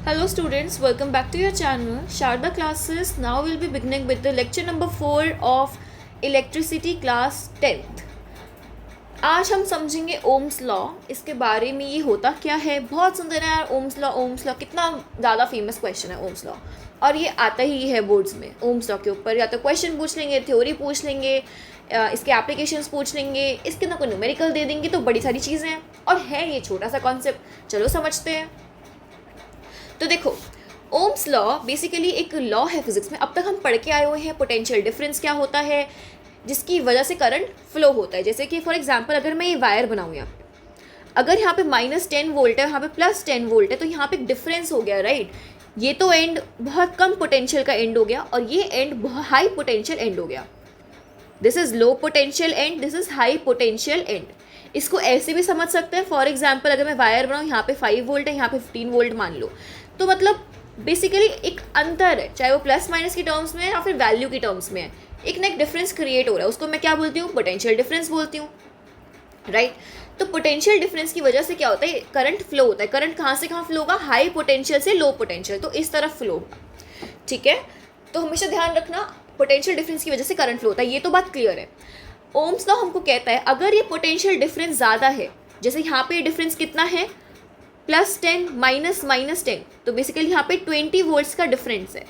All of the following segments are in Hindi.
Hello students, welcome back to your channel Sharda classes. Now we'll be beginning with the lecture number 4 of electricity class 10th. आज हम समझेंगे ओम्स लॉ. इसके बारे में ये होता क्या है. बहुत सुंदर है यार ओम्स लॉ कितना ज़्यादा फेमस क्वेश्चन है ओम्स लॉ, और ये आता ही है बोर्ड्स में. ओम्स लॉ के ऊपर या तो क्वेश्चन पूछ लेंगे, थ्योरी पूछ लेंगे, इसके एप्लीकेशंस पूछ लेंगे, इसके ना कोई न्यूमेरिकल दे देंगे. तो बड़ी सारी चीज़ें हैं और है ये छोटा सा कॉन्सेप्ट. चलो समझते हैं. तो देखो, ओम्स लॉ बेसिकली एक लॉ है फिजिक्स में. अब तक हम पढ़ के आए हुए हैं पोटेंशियल डिफरेंस क्या होता है जिसकी वजह से करंट फ्लो होता है. जैसे कि फॉर एग्जांपल अगर मैं ये वायर बनाऊँ यहाँ पे, अगर यहाँ पे -10 वोल्ट है, यहाँ पे +10 वोल्ट है, तो यहाँ पे एक डिफरेंस हो गया, राइट. ये तो एंड बहुत कम पोटेंशियल का एंड हो गया और ये एंड बहुत हाई पोटेंशियल एंड हो गया. This is low potential and, this is high potential and. इसको ऐसे भी समझ सकते हैं. फॉर एग्जाम्पल अगर मैं वायर बनाऊँ, यहाँ पे 5 वोल्ट है, यहाँ पे 15 वोल्ट मान लो, तो मतलब बेसिकली एक अंतर है, चाहे वो प्लस माइनस की टर्म्स में है या फिर वैल्यू की टर्म्स में है. एक ना एक डिफरेंस क्रिएट हो रहा है, उसको मैं क्या बोलती हूँ, पोटेंशियल डिफरेंस बोलती हूँ, राइट. तो पोटेंशियल डिफरेंस की वजह से क्या होता है, करंट फ्लो होता है. करंट कहाँ से कहाँ फ्लो होगा, हाई पोटेंशियल से लो पोटेंशियल, तो इस तरफ फ्लो होगा. ठीक है, तो हमेशा ध्यान रखना पोटेंशियल डिफरेंस की वजह से करंट फ्लो होता है. ये तो बात क्लियर है. ओम्स लॉ हमको कहता है अगर ये पोटेंशियल डिफरेंस ज़्यादा है, जैसे यहाँ पे डिफरेंस कितना है, +10 -10, तो बेसिकली यहाँ पे 20 वोल्ट्स का डिफरेंस है.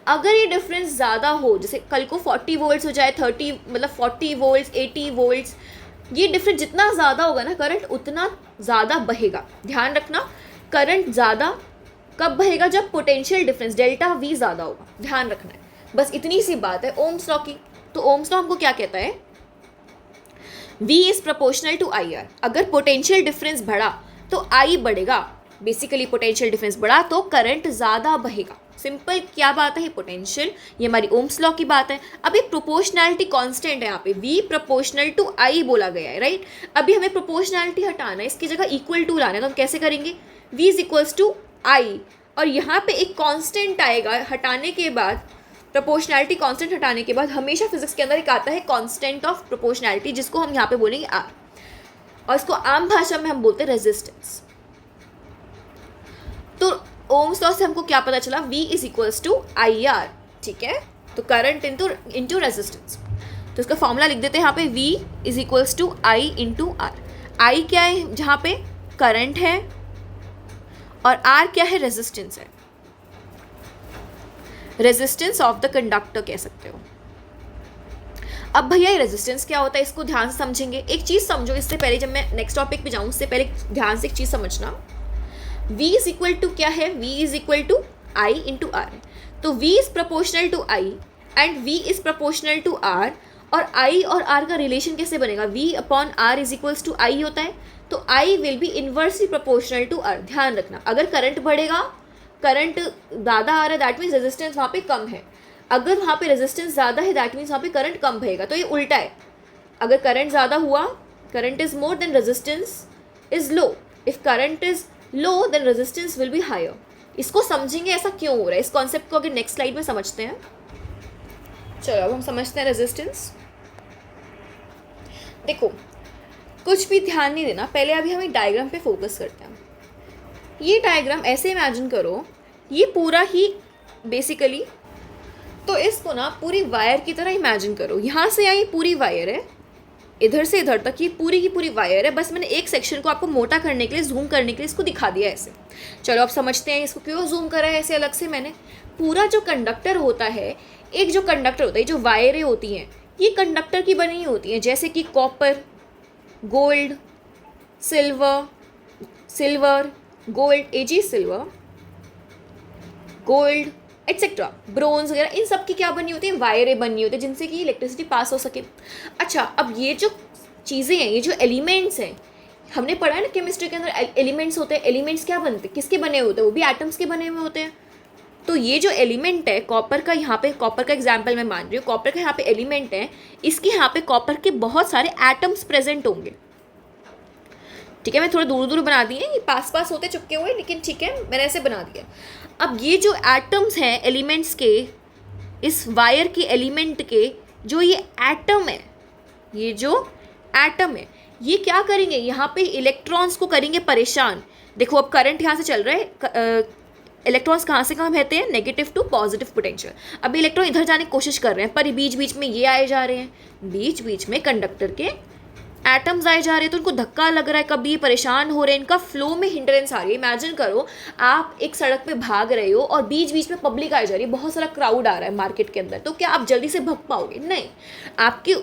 अगर ये डिफरेंस ज़्यादा हो, जैसे कल को 40 वोल्ट्स हो जाए, 30 मतलब 40 वोल्ट्स, 80 वोल्ट्स, ये डिफरेंस जितना ज़्यादा होगा ना, करंट उतना ज़्यादा बहेगा. ध्यान रखना, करंट ज़्यादा कब बहेगा, जब पोटेंशियल डिफरेंस डेल्टा V ज़्यादा होगा. ध्यान रखना है, बस इतनी सी बात है ओम्स लॉ की. तो ओम्स लॉ हमको क्या कहता है, V is proportional to IR. अगर पोटेंशियल डिफरेंस बढ़ा तो I बढ़ेगा. बेसिकली पोटेंशियल डिफरेंस बढ़ा तो करंट ज़्यादा बहेगा. सिंपल क्या बात है, ये पोटेंशियल, ये हमारी ओम्स लॉ की बात है. अभी प्रोपोर्शनैलिटी कांस्टेंट है, यहाँ पे V प्रोपोर्शनल टू I बोला गया है, राइट. अभी हमें प्रोपोर्शनैलिटी हटाना है, इसकी जगह इक्वल टू लाना है. तो हम कैसे करेंगे, V is equals to I, और यहाँ पे एक कांस्टेंट आएगा हटाने के बाद. प्रोपोर्शनैलिटी कांस्टेंट हटाने के बाद हमेशा फिजिक्स के अंदर एक आता है कांस्टेंट ऑफ प्रोपोर्शनैलिटी, जिसको हम यहाँ पे बोलेंगे R, और इसको आम भाषा में हम बोलते हैं रेजिस्टेंस. तो ओम्स लॉ से हमको क्या पता चला, V is equals to IR. ठीक है, तो करंट इंटू रेजिस्टेंस. तो इसका फॉर्मूला लिख देते हैं यहाँ पे, V is equals to I into R. I क्या है, जहाँ पे करंट है, और R क्या है, रेजिस्टेंस है. रेजिस्टेंस ऑफ द कंडक्टर कह सकते हो. अब भैया ये रेजिस्टेंस क्या होता है, इसको ध्यान से समझेंगे. एक चीज़ समझो इससे पहले, जब मैं नेक्स्ट टॉपिक पे जाऊँ उससे पहले ध्यान से एक चीज़ समझना. V इज इक्वल टू क्या है, V is equal to I into R. तो V is proportional to I and V is proportional to R. और I और R का रिलेशन कैसे बनेगा, V upon R is equals to I होता है. तो I will be inversely proportional to R. ध्यान रखना, अगर करंट बढ़ेगा, करंट ज़्यादा आ रहा है, दैट मीन्स रेजिस्टेंस वहाँ पे कम है. अगर वहाँ पे रेजिस्टेंस ज़्यादा है, दैट मीन्स वहाँ पे करंट कम बहेगा. तो ये उल्टा है, अगर करंट ज़्यादा हुआ, current is more then resistance is low. If current is low then resistance will be higher. इसको समझेंगे ऐसा क्यों हो रहा है. इस कॉन्सेप्ट को अगर नेक्स्ट स्लाइड में समझते हैं. चलो अब हम समझते हैं रेजिस्टेंस. देखो, कुछ भी ध्यान नहीं देना, पहले अभी हम एक डायग्राम पे फोकस करते हैं. ये डायग्राम ऐसे इमेजिन करो, ये पूरा ही बेसिकली, तो इसको ना पूरी वायर की तरह इमेजिन करो. यहाँ से आई पूरी वायर है, इधर से इधर तक ये पूरी की पूरी वायर है. बस मैंने एक सेक्शन को आपको मोटा करने के लिए, जूम करने के लिए इसको दिखा दिया ऐसे. चलो अब समझते हैं इसको क्यों जूम करा है ऐसे अलग से मैंने. पूरा जो कंडक्टर होता है, एक जो कंडक्टर होता है, जो वायरें होती हैं, ये कंडक्टर की बनी होती हैं. जैसे कि copper, gold, silver, gold, Ag silver, gold etcetera, bronze वगैरह, इन सब की क्या बनी होती है, वायरें बनी होती है, जिनसे कि इलेक्ट्रिसिटी पास हो सके. अच्छा, अब ये जो चीज़ें हैं, ये जो एलिमेंट्स हैं, हमने पढ़ा है ना केमिस्ट्री के अंदर एलिमेंट्स होते हैं. एलिमेंट्स क्या बनते हैं, किसके बने होते हैं, वो भी एटम्स के बने हुए होते हैं. तो ये जो एलिमेंट है कॉपर का, यहाँ पे कॉपर का एग्जाम्पल मैं मान रही हूँ, कॉपर का यहाँ पे एलिमेंट है, इसके यहाँ पे कॉपर के बहुत सारे एटम्स प्रेजेंट होंगे. ठीक है, मैं थोड़ा दूर दूर बना दिए, ये पास पास होते चुपके हुए, लेकिन ठीक है मैंने ऐसे बना दिया. अब ये जो एटम्स हैं एलिमेंट्स के, इस वायर के एलिमेंट के जो ये एटम है, ये जो एटम है, ये क्या करेंगे, यहाँ पे इलेक्ट्रॉन्स को करेंगे परेशान. देखो अब करंट यहाँ से चल रहा है, इलेक्ट्रॉन्स कहाँ से कहाँ बहते हैं, नेगेटिव टू पॉजिटिव पोटेंशियल। अभी इलेक्ट्रॉन इधर जाने की कोशिश कर रहे हैं, पर बीच बीच में ये आए जा रहे हैं, बीच बीच में कंडक्टर के एटम्स आए जा रहे हैं, तो उनको धक्का लग रहा है, कभी परेशान हो रहे हैं, इनका फ्लो में हिंड्रेंस आ रही है। इमेजिन करो आप एक सड़क पे भाग रहे हो और बीच बीच में पब्लिक आ जा रही है, बहुत सारा क्राउड आ रहा है मार्केट के अंदर, तो क्या आप जल्दी से भाग पाओगे? नहीं।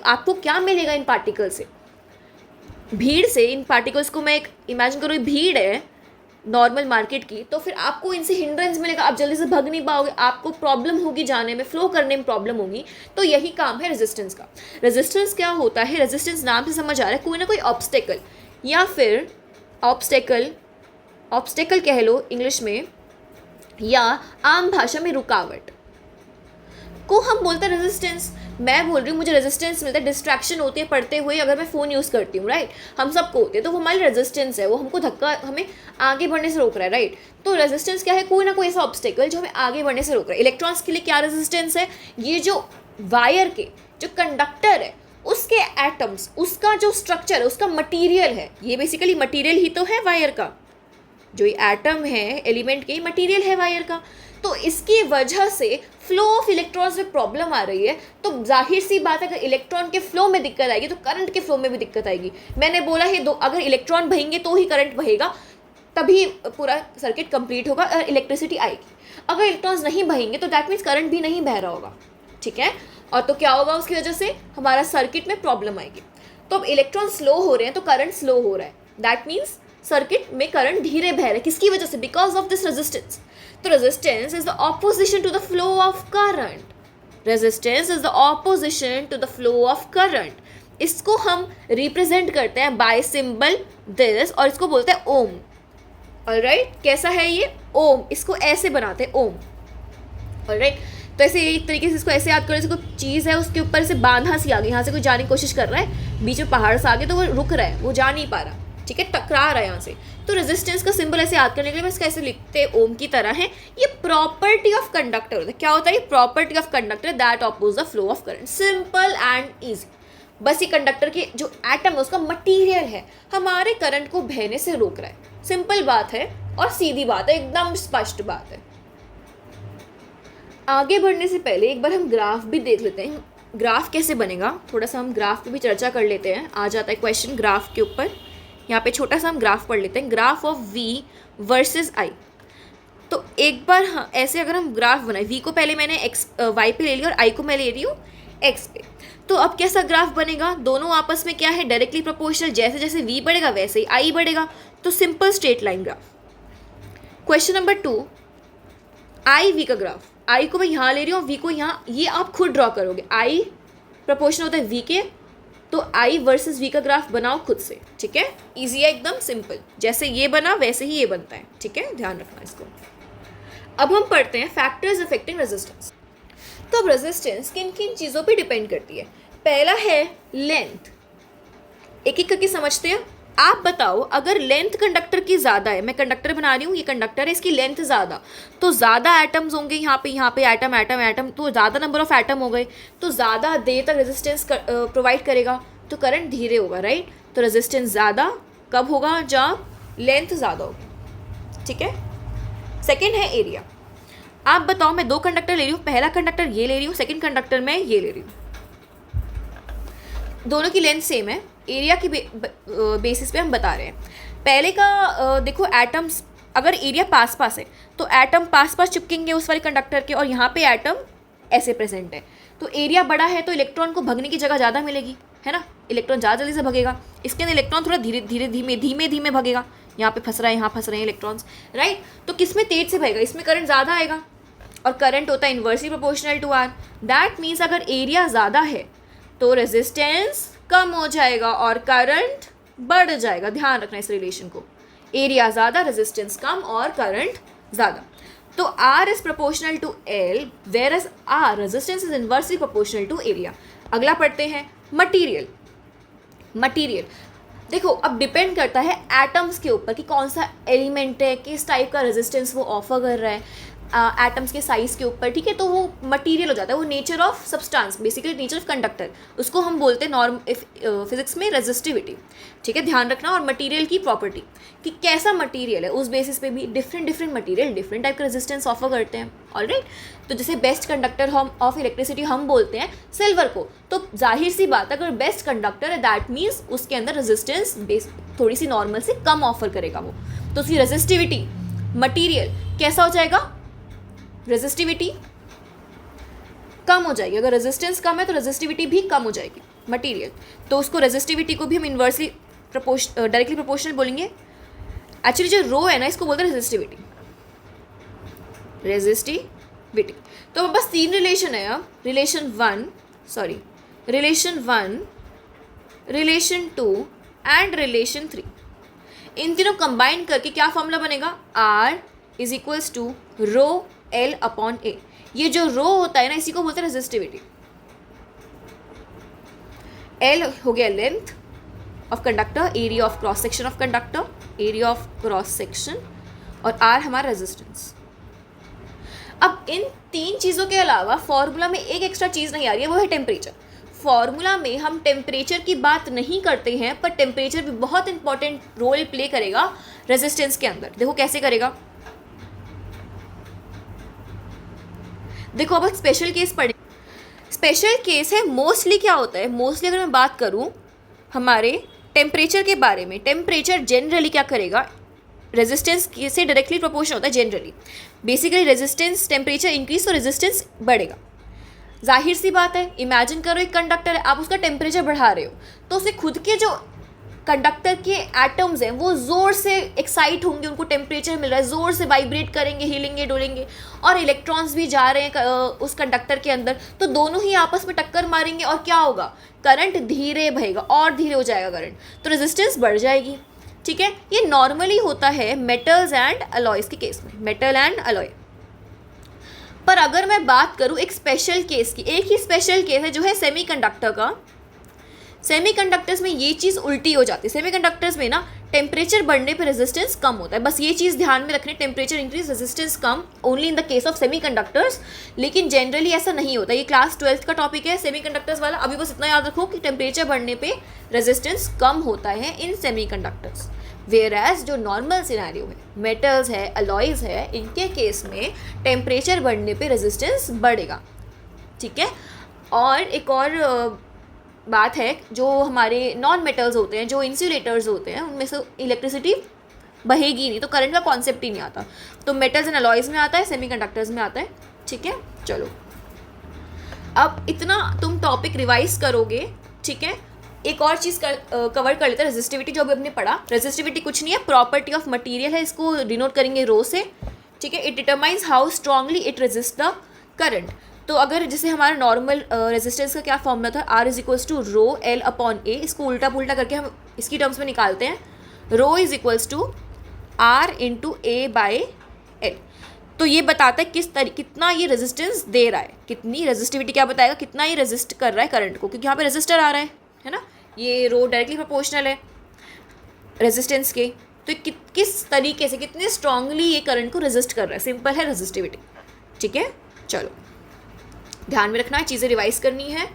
आपको क्या मिलेगा इन पार्टिकल से, भीड़ से। इन पार्टिकल्स को मैं एक इमेजिन करो, भीड़ है नॉर्मल मार्केट की, तो फिर आपको इनसे हिंड्रेंस मिलेगा, आप जल्दी से भाग नहीं पाओगे, आपको प्रॉब्लम होगी जाने में, फ्लो करने में प्रॉब्लम होगी। तो यही काम है रेजिस्टेंस का। रेजिस्टेंस क्या होता है? रेजिस्टेंस नाम से समझ आ रहा है कोई ना कोई ऑब्स्टेकल, या फिर ऑब्स्टेकल कह लो इंग्लिश में, या आम भाषा में रुकावट को हम बोलते हैं रेजिस्टेंस। मैं बोल रही हूँ मुझे रेजिस्टेंस मिलता है, डिस्ट्रैक्शन होती है पढ़ते हुए, अगर मैं फ़ोन यूज़ करती हूँ, राइट, हम सबको होते हैं, तो वो हमारी रेजिस्टेंस है, वो हमको धक्का, हमें आगे बढ़ने से रोक रहा है, राइट। तो रेजिस्टेंस क्या है? कोई ना कोई ऐसा ऑब्स्टेकल जो हमें आगे बढ़ने से रोक रहा है। इलेक्ट्रॉन्स के लिए क्या रेजिस्टेंस है? ये जो वायर के जो कंडक्टर है उसके एटम्स, उसका जो स्ट्रक्चर है, उसका मटीरियल है, ये बेसिकली मटीरियल ही तो है वायर का, जो ये एटम है एलिमेंट के, मटीरियल है वायर का। तो इसकी वजह से फ्लो ऑफ इलेक्ट्रॉन्स में प्रॉब्लम आ रही है, तो जाहिर सी बात है अगर इलेक्ट्रॉन के फ्लो में दिक्कत आएगी तो करंट के फ्लो में भी दिक्कत आएगी। मैंने बोला है अगर इलेक्ट्रॉन बहेंगे तो ही करंट बहेगा, तभी पूरा सर्किट कंप्लीट होगा और इलेक्ट्रिसिटी आएगी। अगर इलेक्ट्रॉन्स नहीं बहेंगे तो दैट मीन्स करंट भी नहीं बह रहा होगा, ठीक है। और तो क्या होगा, उसकी वजह से हमारा सर्किट में प्रॉब्लम आएगी। तो अब इलेक्ट्रॉन स्लो हो रहे हैं तो करंट स्लो हो रहा है, दैट मीन्स सर्किट में करंट धीरे बह रहा है। किसकी वजह से? Because of this resistance. तो resistance is the opposition to the flow of current. Resistance is the opposition to the flow of current. इसको हम रिप्रेजेंट करते हैं बाय सिंबल दिस, और इसको बोलते हैं ओम। ऑलराइट, कैसा है ये? ओम। इसको ऐसे बनाते हैं, ओम। ऑलराइट, तो ऐसे एक तरीके से इसको ऐसे याद करो, जैसे कोई चीज़ है उसके ऊपर से बांधा सी आ गई, यहाँ से कोई जाने की कोशिश कर रहा है, बीच में पहाड़ से आगे, तो वो रुक रहा है, वो जा नहीं पा रहा, ठीक है, टकरा रहा है यहाँ से। तो रेजिस्टेंस का सिंबल ऐसे याद करने के लिए मैं इसका ऐसे लिखते हैं, ओम की तरह है। ये प्रॉपर्टी ऑफ कंडक्टर होता है। क्या होता है? ये property of conductor that oppose the flow of current. Simple and easy. बस ये कंडक्टर के जो एटम है उसका मटीरियल है, हमारे करंट को बहने से रोक रहा है। सिंपल बात है और सीधी बात है, एकदम स्पष्ट बात है। आगे बढ़ने से पहले एक बार हम ग्राफ भी देख लेते हैं। ग्राफ कैसे बनेगा, थोड़ा सा हम ग्राफ पे भी चर्चा कर लेते हैं। आ जाता है क्वेश्चन ग्राफ के ऊपर। यहाँ पे छोटा सा हम ग्राफ पढ़ लेते हैं, graph of V versus I। तो एक बार हाँ, ऐसे अगर हम ग्राफ बनाए, V को पहले मैंने Y पे ले लिया और I को मैं ले रही हूँ X पे, तो अब कैसा ग्राफ बनेगा? दोनों आपस में क्या है? Directly proportional. जैसे जैसे V बढ़ेगा वैसे ही I बढ़ेगा, तो simple straight line graph. Question number 2, I V का ग्राफ। I को मैं यहाँ ले रही हूँ, V को यहाँ, ये आप खुद ड्रॉ करोगे। I प्रोपोर्शनल होता है V के, तो I वर्सेस V का ग्राफ बनाओ खुद से, ठीक है। ईजी है, एकदम सिंपल। जैसे ये बना वैसे ही ये बनता है, ठीक है, ध्यान रखना इसको। अब हम पढ़ते हैं फैक्टर्स अफेक्टिंग रेजिस्टेंस। तो अब रेजिस्टेंस किन किन चीज़ों पे डिपेंड करती है? पहला है लेंथ। एक एक करके समझते हैं। आप बताओ, अगर लेंथ कंडक्टर की ज़्यादा है, मैं कंडक्टर बना रही हूँ, ये कंडक्टर है, इसकी लेंथ ज़्यादा, तो ज़्यादा एटम्स होंगे यहाँ पे एटम एटम एटम, तो ज़्यादा नंबर ऑफ एटम हो गए, तो ज़्यादा देर तक रेजिस्टेंस प्रोवाइड करेगा, तो करंट धीरे होगा, राइट। तो रेजिस्टेंस ज़्यादा कब होगा? जब लेंथ ज़्यादा होगी, ठीक है। सेकेंड है एरिया। आप बताओ, मैं 2 कंडक्टर ले रही हूँ, पहला कंडक्टर ये ले रही हूँ, सेकेंड कंडक्टर मैं ये ले रही हूँ, दोनों की लेंथ सेम है, एरिया की बेसिस पे हम बता रहे हैं। पहले का देखो, एटम्स अगर एरिया पास पास है तो एटम पास पास चिपकेंगे उस वाले कंडक्टर के, और यहाँ पे एटम ऐसे प्रेजेंट है, तो एरिया बड़ा है तो इलेक्ट्रॉन को भगने की जगह ज़्यादा मिलेगी, है ना। इलेक्ट्रॉन ज़्यादा जल्दी से भगेगा। इसके अंदर इलेक्ट्रॉन थोड़ा धीमे धीमे भगेगा, यहाँ पे फंस रहा है, यहाँ फंस रहे हैं इलेक्ट्रॉन्स, राइट। तो किस में तेज से भगेगा? इसमें करंट ज़्यादा आएगा, और करंट होता है inversely proportional to R। That means अगर एरिया ज़्यादा है तो रेजिस्टेंस कम हो जाएगा और करंट बढ़ जाएगा। ध्यान रखना इस रिलेशन को, एरिया ज़्यादा, रेजिस्टेंस कम और करंट ज़्यादा। तो R is proportional to L, whereas R resistance is inversely proportional to area. अगला पढ़ते हैं मटीरियल। मटीरियल देखो, अब डिपेंड करता है एटम्स के ऊपर कि कौन सा एलिमेंट है, किस टाइप का रेजिस्टेंस वो ऑफर कर रहा है। एटम्स के साइज़ के ऊपर, ठीक है, तो वो मटेरियल हो जाता है, वो nature of substance, basically nature of conductor, उसको हम बोलते हैं नॉर्म फिजिक्स में रेजिस्टिविटी, ठीक है, ध्यान रखना। और मटेरियल की प्रॉपर्टी कि कैसा मटेरियल है, उस बेसिस पे भी डिफरेंट मटेरियल डिफरेंट टाइप का रेजिस्टेंस ऑफर करते हैं, ऑलराइट। तो जैसे बेस्ट कंडक्टर हम ऑफ इलेक्ट्रिसिटी हम बोलते हैं सिल्वर को, तो जाहिर सी बात है अगर बेस्ट कंडक्टर है दैट मीन्स उसके अंदर रेजिस्टेंस थोड़ी सी नॉर्मल से कम ऑफर करेगा वो, तो उसकी रेजिस्टिविटी मटेरियल कैसा हो जाएगा, रेजिस्टिविटी कम हो जाएगी। अगर रेजिस्टेंस कम है तो रेजिस्टिविटी भी कम हो जाएगी मटेरियल, तो उसको रेजिस्टिविटी को भी हम इन्वर्सली डायरेक्टली प्रोपोर्शनल बोलेंगे। एक्चुअली जो रो है ना इसको बोलते हैं रेजिस्टिविटी, तो अब बस 3 रिलेशन है, अब रिलेशन 1, रिलेशन 2 एंड रिलेशन 3, इन तीनों कंबाइन करके क्या फॉर्मूला बनेगा, R is equals to rho L upon A। ये जो रो होता है ना इसी को बोलते हैं रेजिस्टिविटी। L हो गया length of conductor, area of cross section of conductor, area of cross section, और R हमारा रेजिस्टेंस। अब इन 3 चीज़ों के अलावा फॉर्मूला में एक एक्स्ट्रा चीज़ नहीं आ रही है, वो है टेम्परेचर। फॉर्मूला में हम टेम्परेचर की बात नहीं करते हैं, पर टेम्परेचर भी बहुत इंपॉर्टेंट रोल प्ले करेगा रेजिस्टेंस के अंदर। देखो कैसे करेगा, देखो अब स्पेशल केस पढ़े। स्पेशल केस है मोस्टली क्या होता है, मोस्टली अगर मैं बात करूं हमारे टेम्परेचर के बारे में, टेम्परेचर जनरली क्या करेगा, रेजिस्टेंस से डायरेक्टली प्रोपोर्शनल होता है generally. Basically resistance temperature increase तो रेजिस्टेंस बढ़ेगा। जाहिर सी बात है, इमेजिन करो एक कंडक्टर है, आप उसका टेम्परेचर बढ़ा रहे हो तो उसे खुद के जो कंडक्टर के एटम्स हैं वो ज़ोर से एक्साइट होंगे, उनको टेम्परेचर मिल रहा है, ज़ोर से वाइब्रेट करेंगे, हिलेंगे डोलेंगे, और इलेक्ट्रॉन्स भी जा रहे हैं उस कंडक्टर के अंदर, तो दोनों ही आपस में टक्कर मारेंगे और क्या होगा, करंट धीरे बहेगा और धीरे हो जाएगा करंट, तो रेजिस्टेंस बढ़ जाएगी, ठीक है। ये नॉर्मली होता है मेटल्स एंड अलॉयज़ के केस में, मेटल एंड अलॉय। पर अगर मैं बात करूँ एक स्पेशल केस की, एक ही स्पेशल केस है जो है सेमीकंडक्टर का। सेमीकंडक्टर्स में ये चीज़ उल्टी हो जाती है। सेमीकंडक्टर्स में ना टेम्परेचर बढ़ने पे रेजिस्टेंस कम होता है, बस ये चीज़ ध्यान में रखनी, temperature increase resistance come, only in the case of semiconductors. लेकिन जनरली ऐसा नहीं होता। ये क्लास 12th का टॉपिक है सेमीकंडक्टर्स वाला। अभी बस इतना याद रखो कि टेम्परेचर बढ़ने पे रेजिस्टेंस कम होता है इन सेमीकंडक्टर्स। वेयरएज जो नॉर्मल सिनेरियो है, मेटल्स है, अलॉयज़ है, इनके केस में टेम्परेचर बढ़ने पे रेजिस्टेंस बढ़ेगा, ठीक है। और एक और बात है, जो हमारे नॉन मेटल्स होते हैं, जो इंसुलेटर्स होते हैं, उनमें से इलेक्ट्रिसिटी बहेगी नहीं, तो करंट का कॉन्सेप्ट ही नहीं आता। तो मेटल्स एंड अलॉयज़ में आता है, सेमीकंडक्टर्स में आता है, ठीक है। चलो अब इतना तुम टॉपिक रिवाइज करोगे, ठीक है। एक और चीज़ कवर कर लेते हैं, रेजिस्टिविटी, जो अभी हमने पढ़ा। रेजिस्टिविटी कुछ नहीं है, प्रॉपर्टी ऑफ मटेरियल है, इसको डिनोट करेंगे रो से, ठीक है। It determines how strongly it resist the current. तो अगर जैसे हमारा नॉर्मल रेजिस्टेंस का क्या फॉर्मूला था, R is equals to rho L upon A, इसको उल्टा पुल्टा करके हम इसकी टर्म्स में निकालते हैं। Rho is equals to R into A by L। तो ये बताता है कितना ये रेजिस्टेंस दे रहा है, कितनी रेजिस्टिविटी क्या बताएगा, कितना ये रेजिस्ट कर रहा है करंट को, क्योंकि यहाँ पे रेजिस्टर आ रहा है ना। ये रो डायरेक्टली प्रोपोर्शनल है रेजिस्टेंस के, तो किस तरीके से, कितने स्ट्रांगली ये करंट को रेजिस्ट कर रहा है, सिंपल है रेजिस्टिविटी, ठीक है। चलो ध्यान में रखना है, चीज़ें रिवाइज करनी है,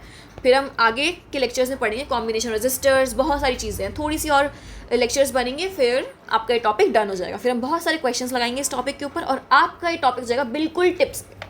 फिर हम आगे के लेक्चर्स में पढ़ेंगे कॉम्बिनेशन रेजिस्टर्स, बहुत सारी चीज़ें हैं, थोड़ी सी और लेक्चर्स बनेंगे, फिर आपका ये टॉपिक डन हो जाएगा। फिर हम बहुत सारे क्वेश्चंस लगाएंगे इस टॉपिक के ऊपर और आपका ये टॉपिक हो जाएगा बिल्कुल टिप्स पे।